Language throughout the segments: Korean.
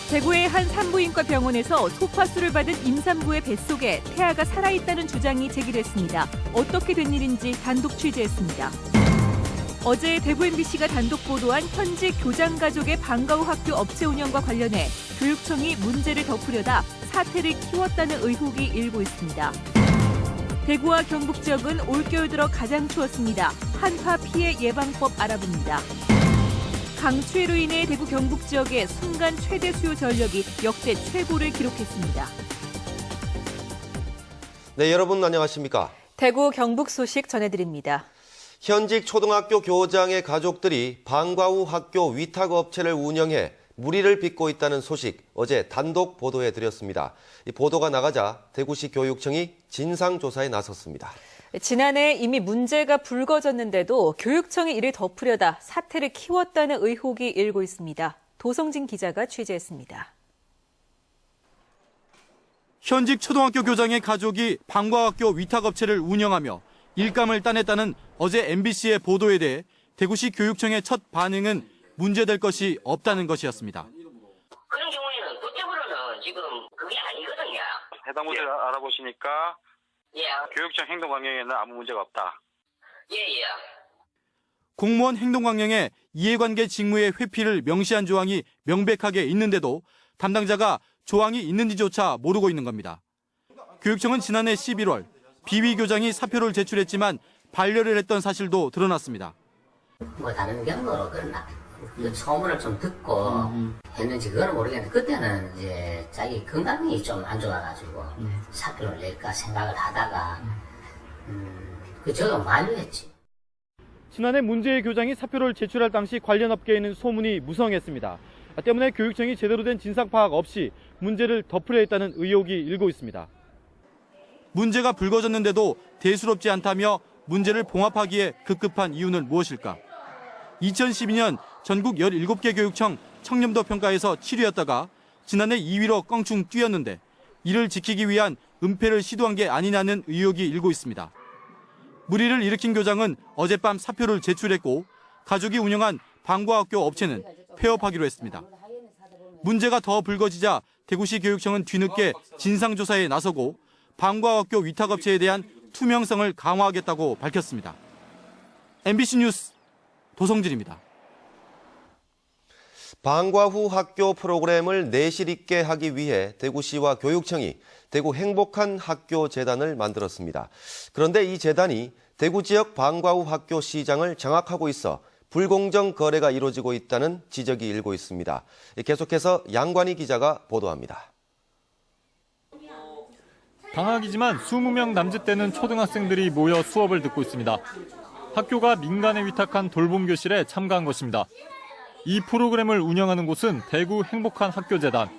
대구의 한 산부인과 병원에서 소파수를 받은 임산부의 뱃속에 태아가 살아있다는 주장이 제기됐습니다. 어떻게 된 일인지 단독 취재했습니다. 어제 대구 MBC가 단독 보도한 현직 교장 가족의 방과 후 학교 업체 운영과 관련해 교육청이 문제를 덮으려다 사태를 키웠다는 의혹이 일고 있습니다. 대구와 경북 지역은 올겨울 들어 가장 추웠습니다. 한파 피해 예방법 알아봅니다. 강추위로 인해 대구 경북 지역의 순간 최대 수요 전력이 역대 최고를 기록했습니다. 네, 여러분 안녕하십니까? 대구 경북 소식 전해드립니다. 현직 초등학교 교장의 가족들이 방과 후 학교 위탁업체를 운영해 물의를 빚고 있다는 소식 어제 단독 보도해드렸습니다. 이 보도가 나가자 대구시 교육청이 진상조사에 나섰습니다. 지난해 이미 문제가 불거졌는데도 교육청이 이를 덮으려다 사태를 키웠다는 의혹이 일고 있습니다. 도성진 기자가 취재했습니다. 현직 초등학교 교장의 가족이 방과 학교 위탁업체를 운영하며 일감을 따냈다는 어제 MBC의 보도에 대해 대구시 교육청의 첫 반응은 문제될 것이 없다는 것이었습니다. 그런 경우에는 그쪽으로는 지금 그게 아니거든요. 해당 문제를 알아보시니까 예. 교육청 행동 강령에는 아무 문제가 없다. 예. 공무원 행동 강령에 이해관계 직무의 회피를 명시한 조항이 명백하게 있는데도 담당자가 조항이 있는지조차 모르고 있는 겁니다. 교육청은 지난해 11월 비위 교장이 사표를 제출했지만 반려를 했던 사실도 드러났습니다. 뭐 다른 경로로 그러나 그 소문을 좀 듣고 했는지 그걸 모르겠는데 그때는 이제 자기 건강이 좀 안 좋아가지고 사표를 낼까 생각을 하다가 저거 만류했지. 지난해 문제의 교장이 사표를 제출할 당시 관련 업계에는 소문이 무성했습니다. 때문에 교육청이 제대로 된 진상 파악 없이 문제를 덮으려 했다는 의혹이 일고 있습니다. 문제가 불거졌는데도 대수롭지 않다며 문제를 봉합하기에 급급한 이유는 무엇일까? 2012년 전국 17개 교육청 청렴도 평가에서 7위였다가 지난해 2위로 껑충 뛰었는데 이를 지키기 위한 은폐를 시도한 게 아니냐는 의혹이 일고 있습니다. 물의를 일으킨 교장은 어젯밤 사표를 제출했고 가족이 운영한 방과 학교 업체는 폐업하기로 했습니다. 문제가 더 불거지자 대구시 교육청은 뒤늦게 진상조사에 나서고 방과 학교 위탁업체에 대한 투명성을 강화하겠다고 밝혔습니다. MBC 뉴스 도성진입니다. 방과 후 학교 프로그램을 내실 있게 하기 위해 대구시와 교육청이 대구 행복한 학교 재단을 만들었습니다. 그런데 이 재단이 대구 지역 방과 후 학교 시장을 장악하고 있어 불공정 거래가 이루어지고 있다는 지적이 일고 있습니다. 계속해서 양관희 기자가 보도합니다. 방학이지만 20명 남짓되는 초등학생들이 모여 수업을 듣고 있습니다. 학교가 민간에 위탁한 돌봄교실에 참가한 것입니다. 이 프로그램을 운영하는 곳은 대구 행복한 학교재단.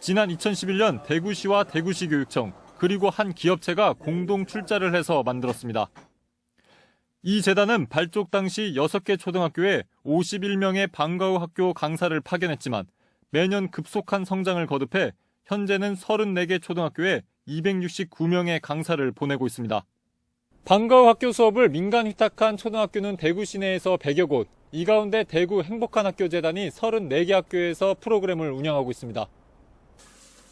지난 2011년 대구시와 대구시 교육청 그리고 한 기업체가 공동 출자를 해서 만들었습니다. 이 재단은 발족 당시 6개 초등학교에 51명의 방과 후 학교 강사를 파견했지만 매년 급속한 성장을 거듭해 현재는 34개 초등학교에 269명의 강사를 보내고 있습니다. 방과 후 학교 수업을 민간 위탁한 초등학교는 대구 시내에서 100여 곳, 이 가운데 대구 행복한 학교 재단이 34개 학교에서 프로그램을 운영하고 있습니다.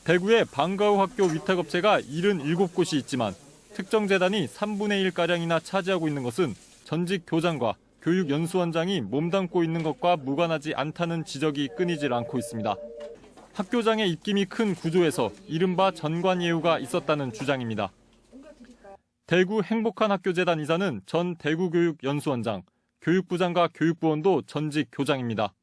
대구에 방과 후 학교 위탁업체가 77곳이 있지만 특정 재단이 3분의 1가량이나 차지하고 있는 것은 전직 교장과 교육연수원장이 몸담고 있는 것과 무관하지 않다는 지적이 끊이질 않고 있습니다. 학교장의 입김이 큰 구조에서 이른바 전관예우가 있었다는 주장입니다. 대구 행복한 학교재단 이사는 전 대구교육연수원장, 교육부장과 교육부원도 전직 교장입니다.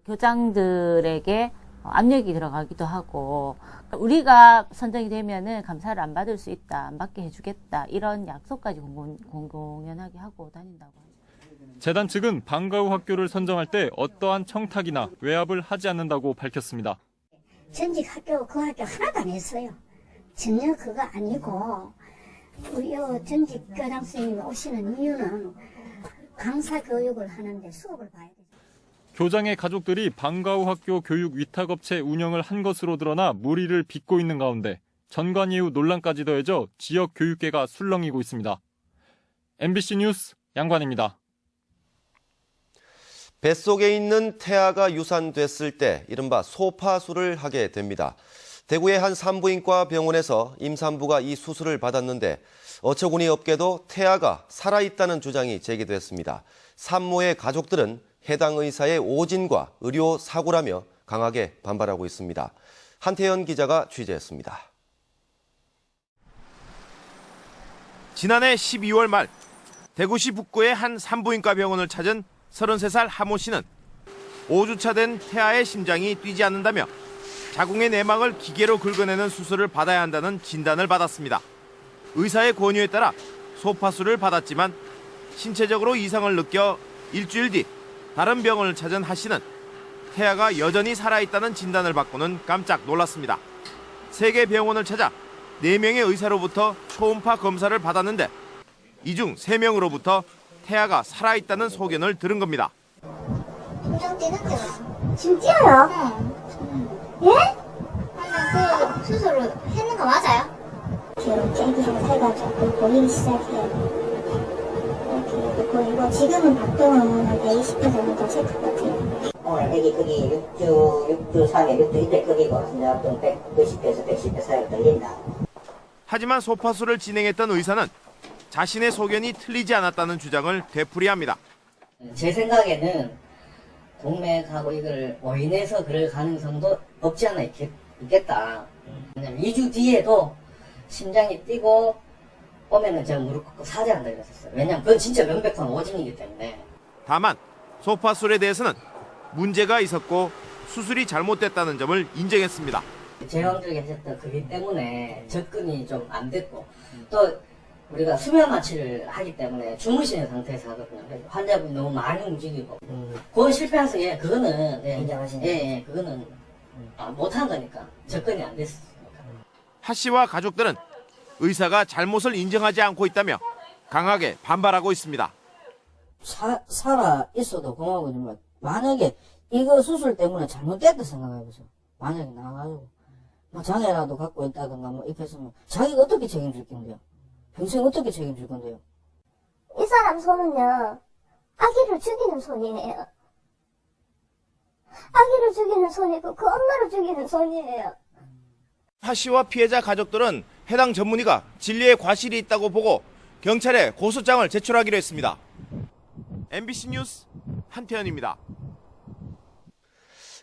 교장들에게 압력이 들어가기도 하고 우리가 선정이 되면은 감사를 안 받을 수 있다, 안 받게 해주겠다 이런 약속까지 공공연하게 하고 다닌다고 하죠. 재단 측은 방과 후 학교를 선정할 때 어떠한 청탁이나 외압을 하지 않는다고 밝혔습니다. 전직 학교 그 학교 하나도 안 했어요. 전혀 그거 아니고 우리 전직 교장 선생님이 오시는 이유는 강사 교육을 하는데 수업을 봐야 되죠. 교장의 가족들이 방과 후 학교 교육 위탁업체 운영을 한 것으로 드러나 물의를 빚고 있는 가운데 전관예우 논란까지 더해져 지역 교육계가 술렁이고 있습니다. MBC 뉴스 양관입니다. 뱃속에 있는 태아가 유산됐을 때 이른바 소파수를 하게 됩니다. 대구의 한 산부인과 병원에서 임산부가 이 수술을 받았는데 어처구니 없게도 태아가 살아있다는 주장이 제기됐습니다. 산모의 가족들은 해당 의사의 오진과 의료 사고라며 강하게 반발하고 있습니다. 한태현 기자가 취재했습니다. 지난해 12월 말 대구시 북구의 한 산부인과 병원을 찾은 33살 하모 씨는 5주차 된 태아의 심장이 뛰지 않는다며 자궁의 내막을 기계로 긁어내는 수술을 받아야 한다는 진단을 받았습니다. 의사의 권유에 따라 소파수를 받았지만 신체적으로 이상을 느껴 일주일 뒤 다른 병원을 찾은 하 씨는 태아가 여전히 살아있다는 진단을 받고는 깜짝 놀랐습니다. 3개 병원을 찾아 4명의 의사로부터 초음파 검사를 받았는데 이 중 3명으로부터 태아가 살아있다는 소견을 들은 겁니다. 심장 뛰는데요. 지금 뛰어요? 예? 그 수술을 했는 거 맞아요? 지금 째기로 해가지고 보이기 시작해요. 이렇게 보이고 지금은 박동은 20% 셀 것 같아요. 애기 크기 6주 3에 6주 이때 크기고 심장동 190에서 110배 사이로 떨린다. 하지만 소파수를 진행했던 의사는 자신의 소견이 틀리지 않았다는 주장을 되풀이합니다. 제 생각에는 동맥하고 이걸 오인해서 그럴 가능성도 없지 않아 있겠다. 2주 뒤에도 심장이 뛰고 오면은 제가 무릎 꿇고 사죄한다 그랬었어요. 왜냐면 그건 진짜 명백한 오진이기 때문에. 다만 소파술에 대해서는 문제가 있었고 수술이 잘못됐다는 점을 인정했습니다. 제왕적에 하셨던 그게 때문에 접근이 좀 안 됐고 또 우리가 수면 마취를 하기 때문에 주무시는 상태에서 하거든요. 환자분이 너무 많이 움직이고 그건 실패해서 그거는 인정하시네. 그거는 못한 거니까 접근이 안 됐으니까. 하 씨와 가족들은 의사가 잘못을 인정하지 않고 있다며 강하게 반발하고 있습니다. 살아 있어도 고마우지만 만약에 이거 수술 때문에 잘못됐다 생각해보세요. 만약에 나와가지고 뭐 장애라도 갖고 있다든가 뭐 이렇게 했으면 자기가 어떻게 책임질 건데요? 평생 어떻게 책임질 건데요? 이 사람 손은요, 아기를 죽이는 손이에요. 아기를 죽이는 손이고 그 엄마를 죽이는 손이에요. 하 씨와 피해자 가족들은 해당 전문의가 진료에 과실이 있다고 보고 경찰에 고소장을 제출하기로 했습니다. MBC 뉴스 한태현입니다.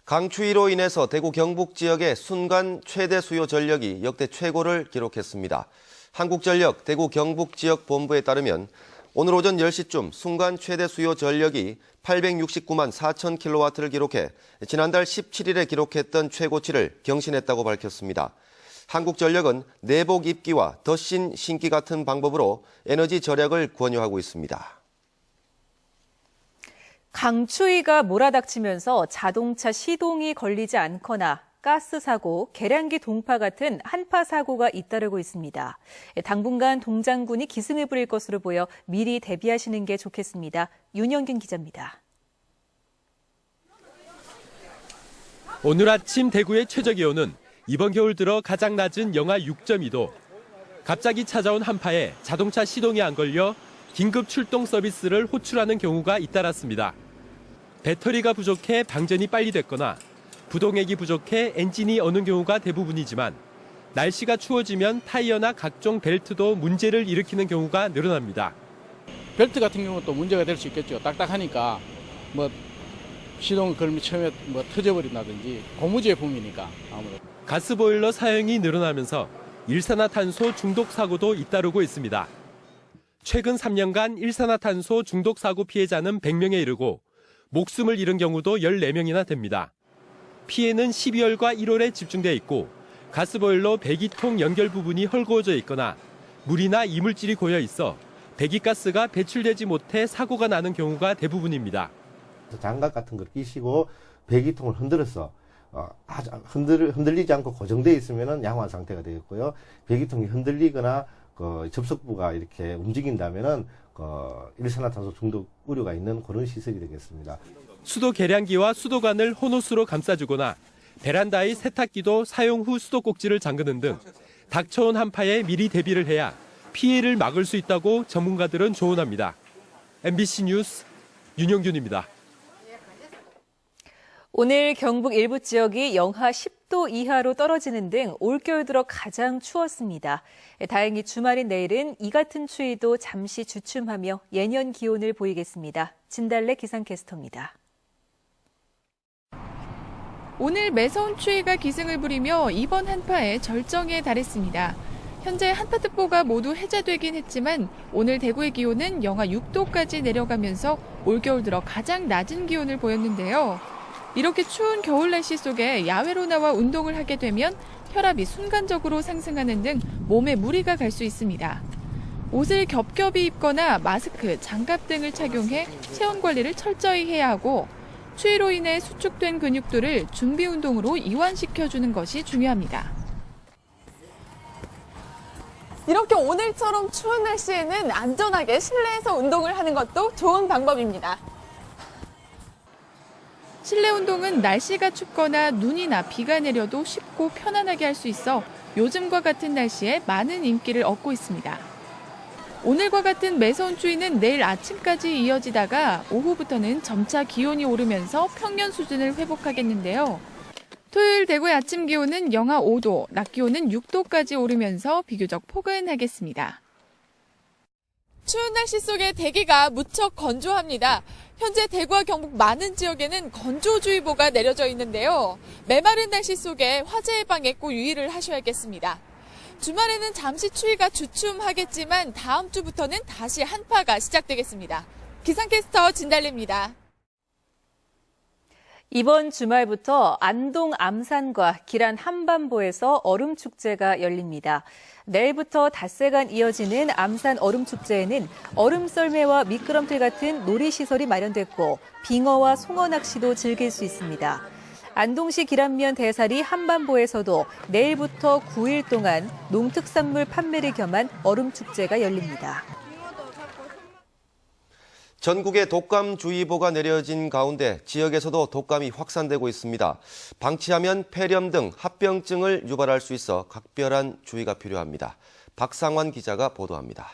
강추위로 인해서 대구 경북 지역의 순간 최대 수요 전력이 역대 최고를 기록했습니다. 한국전력 대구 경북 지역 본부에 따르면 오늘 오전 10시쯤 순간 최대 수요 전력이 869만 4천 킬로와트를 기록해 지난달 17일에 기록했던 최고치를 경신했다고 밝혔습니다. 한국전력은 내복 입기와 덧신 신기 같은 방법으로 에너지 절약을 권유하고 있습니다. 강추위가 몰아닥치면서 자동차 시동이 걸리지 않거나 가스 사고, 계량기 동파 같은 한파 사고가 잇따르고 있습니다. 당분간 동장군이 기승을 부릴 것으로 보여 미리 대비하시는 게 좋겠습니다. 윤영균 기자입니다. 오늘 아침 대구의 최저기온은 이번 겨울 들어 가장 낮은 영하 6.2도. 갑자기 찾아온 한파에 자동차 시동이 안 걸려 긴급 출동 서비스를 호출하는 경우가 잇따랐습니다. 배터리가 부족해 방전이 빨리 됐거나 부동액이 부족해 엔진이 어는 경우가 대부분이지만 날씨가 추워지면 타이어나 각종 벨트도 문제를 일으키는 경우가 늘어납니다. 벨트 같은 경우는 또 문제가 될 수 있겠죠. 딱딱하니까 뭐 시동을 걸면 처음에 뭐 터져버린다든지 고무제품이니까 아무래도. 가스보일러 사용이 늘어나면서 일산화탄소 중독 사고도 잇따르고 있습니다. 최근 3년간 일산화탄소 중독 사고 피해자는 100명에 이르고 목숨을 잃은 경우도 14명이나 됩니다. 피해는 12월과 1월에 집중돼 있고 가스보일러 배기통 연결 부분이 헐거워져 있거나 물이나 이물질이 고여 있어 배기가스가 배출되지 못해 사고가 나는 경우가 대부분입니다. 장갑 같은 걸 끼시고 배기통을 흔들어서 흔들리지 않고 고정되어 있으면 양호한 상태가 되겠고요. 배기통이 흔들리거나 접속부가 이렇게 움직인다면은 일산화탄소 중독 우려가 있는 그런 시설이 되겠습니다. 수도 계량기와 수도관을 혼호수로 감싸주거나 베란다의 세탁기도 사용 후 수도꼭지를 잠그는 등 닥쳐온 한파에 미리 대비를 해야 피해를 막을 수 있다고 전문가들은 조언합니다. MBC 뉴스 윤영균입니다. 오늘 경북 일부 지역이 영하 10도 이하로 떨어지는 등 올겨울 들어 가장 추웠습니다. 다행히 주말인 내일은 이 같은 추위도 잠시 주춤하며 예년 기온을 보이겠습니다. 진달래 기상캐스터입니다. 오늘 매서운 추위가 기승을 부리며 이번 한파의 절정에 달했습니다. 현재 한파특보가 모두 해제되긴 했지만 오늘 대구의 기온은 영하 6도까지 내려가면서 올겨울 들어 가장 낮은 기온을 보였는데요. 이렇게 추운 겨울 날씨 속에 야외로 나와 운동을 하게 되면 혈압이 순간적으로 상승하는 등 몸에 무리가 갈 수 있습니다. 옷을 겹겹이 입거나 마스크, 장갑 등을 착용해 체온 관리를 철저히 해야 하고 추위로 인해 수축된 근육들을 준비 운동으로 이완시켜주는 것이 중요합니다. 이렇게 오늘처럼 추운 날씨에는 안전하게 실내에서 운동을 하는 것도 좋은 방법입니다. 실내 운동은 날씨가 춥거나 눈이나 비가 내려도 쉽고 편안하게 할 수 있어 요즘과 같은 날씨에 많은 인기를 얻고 있습니다. 오늘과 같은 매서운 추위는 내일 아침까지 이어지다가 오후부터는 점차 기온이 오르면서 평년 수준을 회복하겠는데요. 토요일 대구의 아침 기온은 영하 5도, 낮 기온은 6도까지 오르면서 비교적 포근하겠습니다. 추운 날씨 속에 대기가 무척 건조합니다. 현재 대구와 경북 많은 지역에는 건조주의보가 내려져 있는데요. 메마른 날씨 속에 화재 예방에 꼭 유의를 하셔야겠습니다. 주말에는 잠시 추위가 주춤하겠지만 다음 주부터는 다시 한파가 시작되겠습니다. 기상캐스터 진달래입니다. 이번 주말부터 안동 암산과 기란 한반보에서 얼음축제가 열립니다. 내일부터 닷새간 이어지는 암산 얼음축제에는 얼음썰매와 미끄럼틀 같은 놀이시설이 마련됐고 빙어와 송어 낚시도 즐길 수 있습니다. 안동시 기란면 대사리 한반보에서도 내일부터 9일 동안 농특산물 판매를 겸한 얼음축제가 열립니다. 전국에 독감주의보가 내려진 가운데 지역에서도 독감이 확산되고 있습니다. 방치하면 폐렴 등 합병증을 유발할 수 있어 각별한 주의가 필요합니다. 박상환 기자가 보도합니다.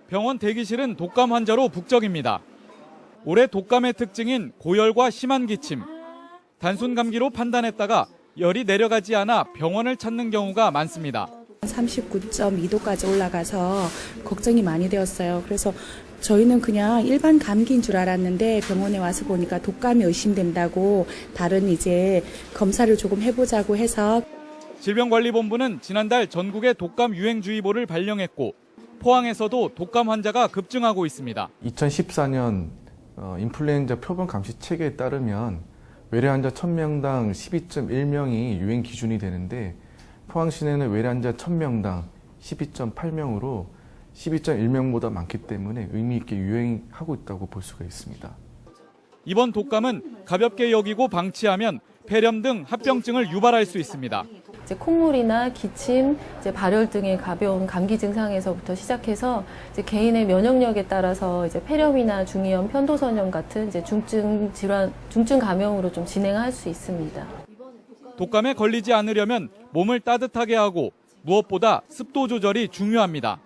병원 대기실은 독감 환자로 북적입니다. 올해 독감의 특징인 고열과 심한 기침, 단순 감기로 판단했다가 열이 내려가지 않아 병원을 찾는 경우가 많습니다. 39.2도까지 올라가서 걱정이 많이 되었어요. 그래서 저희는 그냥 일반 감기인 줄 알았는데 병원에 와서 보니까 독감이 의심된다고 다른 이제 검사를 조금 해보자고 해서 질병관리본부는 지난달 전국에 독감 유행주의보를 발령했고 포항에서도 독감 환자가 급증하고 있습니다. 2014년 인플루엔자 표본 감시 체계에 따르면 외래 환자 1000명당 12.1명이 유행 기준이 되는데 포항시내는 외래 환자 1000명당 12.8명으로 12.1명보다 많기 때문에 의미 있게 유행하고 있다고 볼 수가 있습니다. 이번 독감은 가볍게 여기고 방치하면 폐렴 등 합병증을 유발할 수 있습니다. 이제 콧물이나 기침, 이제 발열 등의 가벼운 감기 증상에서부터 시작해서 이제 개인의 면역력에 따라서 이제 폐렴이나 중이염, 편도선염 같은 이제 중증 질환, 중증 감염으로 좀 진행할 수 있습니다. 독감에 걸리지 않으려면 몸을 따뜻하게 하고 무엇보다 습도 조절이 중요합니다.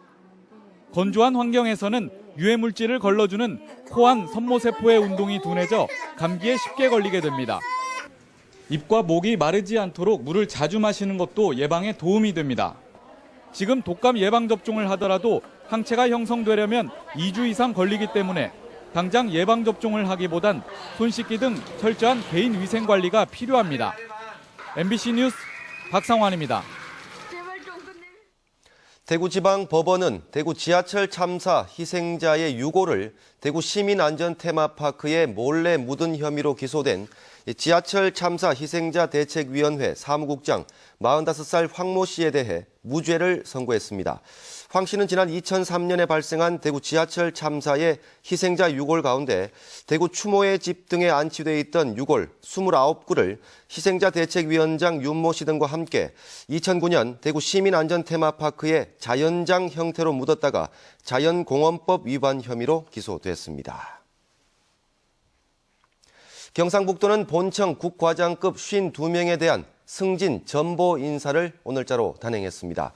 건조한 환경에서는 유해 물질을 걸러주는 코안 섬모세포의 운동이 둔해져 감기에 쉽게 걸리게 됩니다. 입과 목이 마르지 않도록 물을 자주 마시는 것도 예방에 도움이 됩니다. 지금 독감 예방 접종을 하더라도 항체가 형성되려면 2주 이상 걸리기 때문에 당장 예방 접종을 하기보단 손 씻기 등 철저한 개인 위생 관리가 필요합니다. MBC 뉴스 박상환입니다. 대구지방법원은 대구 지하철 참사 희생자의 유골을 대구 시민안전테마파크에 몰래 묻은 혐의로 기소된 지하철 참사 희생자 대책위원회 사무국장 45살 황모 씨에 대해 무죄를 선고했습니다. 황 씨는 지난 2003년에 발생한 대구 지하철 참사의 희생자 유골 가운데 대구 추모의 집 등에 안치돼 있던 유골 29구를 희생자 대책위원장 윤모 씨 등과 함께 2009년 대구 시민안전테마파크에 자연장 형태로 묻었다가 자연공원법 위반 혐의로 기소됐습니다. 경상북도는 본청 국과장급 52명에 대한 승진 전보 인사를 오늘자로 단행했습니다.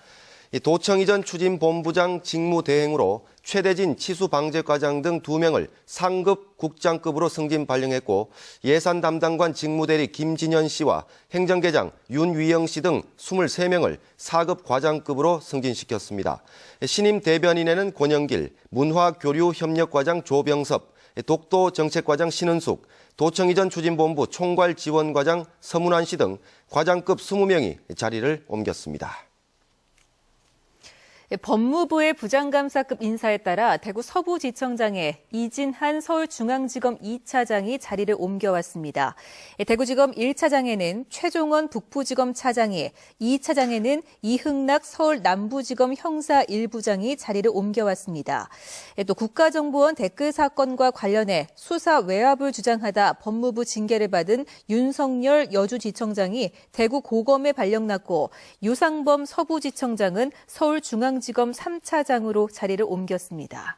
도청 이전 추진본부장 직무대행으로 최대진 치수방재과장 등 2명을 상급 국장급으로 승진 발령했고 예산 담당관 직무대리 김진현 씨와 행정계장 윤위영 씨 등 23명을 4급 과장급으로 승진시켰습니다. 신임 대변인에는 권영길, 문화교류협력과장 조병섭, 독도정책과장 신은숙, 도청 이전 추진본부 총괄지원과장 서문환 씨 등 과장급 20명이 자리를 옮겼습니다. 법무부의 부장감사급 인사에 따라 대구 서부지청장에 이진한 서울중앙지검 2차장이 자리를 옮겨왔습니다. 대구지검 1차장에는 최종원 북부지검 차장이, 2차장에는 이흥락 서울남부지검 형사 1부장이 자리를 옮겨왔습니다. 또 국가정보원 댓글 사건과 관련해 수사 외압을 주장하다 법무부 징계를 받은 윤석열 여주지청장이 대구 고검에 발령났고 유상범 서부지청장은 서울중앙지검 3차장으로 자리를 옮겼습니다.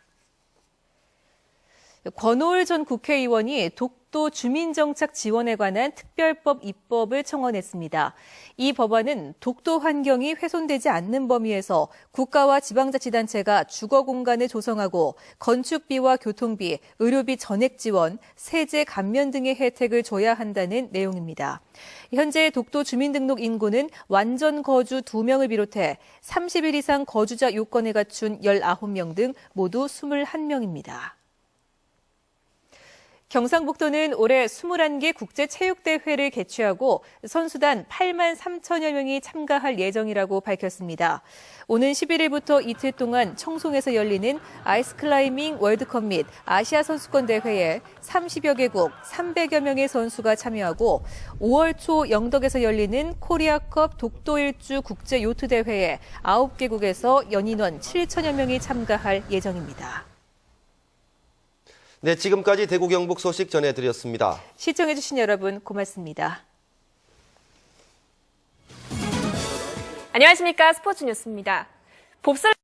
권오을 전 국회의원이 독도 주민정착 지원에 관한 특별법 입법을 청원했습니다. 이 법안은 독도 환경이 훼손되지 않는 범위에서 국가와 지방자치단체가 주거 공간을 조성하고 건축비와 교통비, 의료비 전액 지원, 세제 감면 등의 혜택을 줘야 한다는 내용입니다. 현재 독도 주민등록 인구는 완전 거주 2명을 비롯해 30일 이상 거주자 요건을 갖춘 19명 등 모두 21명입니다. 경상북도는 올해 21개 국제체육대회를 개최하고 선수단 8만 3천여 명이 참가할 예정이라고 밝혔습니다. 오는 11일부터 이틀 동안 청송에서 열리는 아이스클라이밍 월드컵 및 아시아 선수권 대회에 30여 개국 300여 명의 선수가 참여하고 5월 초 영덕에서 열리는 코리아컵 독도 일주 국제 요트 대회에 9개국에서 연인원 7천여 명이 참가할 예정입니다. 네, 지금까지 대구 경북 소식 전해드렸습니다. 시청해주신 여러분 고맙습니다. 안녕하십니까. 스포츠 뉴스입니다. 봅슬